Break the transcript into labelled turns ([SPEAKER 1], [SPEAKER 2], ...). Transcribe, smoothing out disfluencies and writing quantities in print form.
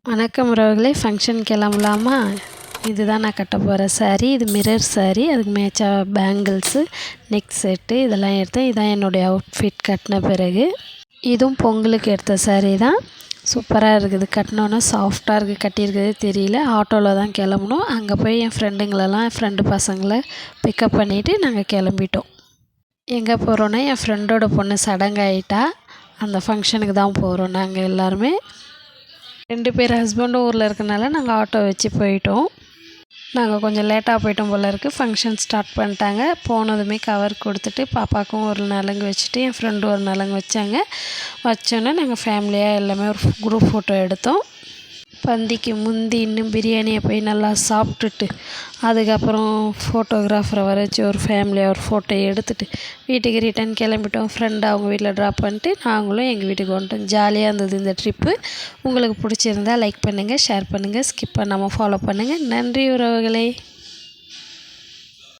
[SPEAKER 1] வணக்கம் உறவுகளே, ஃபங்க்ஷன் கிளம்பலாமா? இதுதான் நான் கட்ட போகிற சாரீ. இது மிரர் சாரீ. அதுக்கு மேட்சாக பேங்கிள்ஸு, நெக் செட்டு இதெல்லாம் எடுத்தேன். இதுதான் என்னுடைய அவுட்ஃபிட் கட்டின பிறகு. இதுவும் பொங்கலுக்கு எடுத்த சாரீ தான். சூப்பராக இருக்குது. கட்டினோன்னா சாஃப்டாக இருக்குது. கட்டியிருக்கிறது தெரியல. ஆட்டோவில் தான் கிளம்பணும். அங்கே போய் என் ஃப்ரெண்டு பசங்களை பிக்கப் பண்ணிவிட்டு நாங்கள் கிளம்பிட்டோம். எங்கே போகிறோன்னா, என் ஃப்ரெண்டோட பொண்ணு சடங்காயிட்டா. அந்த ஃபங்க்ஷனுக்கு தான் போகிறோம் நாங்கள் எல்லாருமே. 2 பேர் ஹஸ்பண்டும் ஊரில் இருக்கனால நாங்கள் ஆட்டோ வச்சு போயிட்டோம். நாங்கள் கொஞ்சம் லேட்டாக போயிட்டோம் போல இருக்குது. ஃபங்க்ஷன் ஸ்டார்ட் பண்ணிட்டாங்க. போனதுமே கவர் கொடுத்துட்டு பாப்பாவுக்கும் ஒரு நலங்கு வச்சுட்டு என் ஃப்ரெண்டு ஒரு நலங்கு வச்சாங்க. வச்சோன்னே நாங்கள் ஃபேமிலியாக எல்லாமே ஒரு குரூப் ஃபோட்டோ எடுத்தோம். பந்திக்கு முந்தி இன்னும் பிரியாணியை போய் நல்லா சாப்பிட்டுட்டு அதுக்கப்புறம் ஃபோட்டோகிராஃபரை வரைச்சி ஒரு ஃபேமிலியாக ஒரு ஃபோட்டோ எடுத்துகிட்டு வீட்டுக்கு ரிட்டன் கிளம்பிட்டோம். ஃப்ரெண்டு அவங்க வீட்டில் ட்ராப் பண்ணிட்டு நாங்களும் எங்கள் வீட்டுக்கு வந்துட்டோம். ஜாலியாக இருந்தது இந்த ட்ரிப்பு. உங்களுக்கு பிடிச்சிருந்தால் லைக் பண்ணுங்கள், ஷேர் பண்ணுங்கள், ஸ்கிப் பண்ணாமல் ஃபாலோ பண்ணுங்கள். நன்றி உறவுகளே.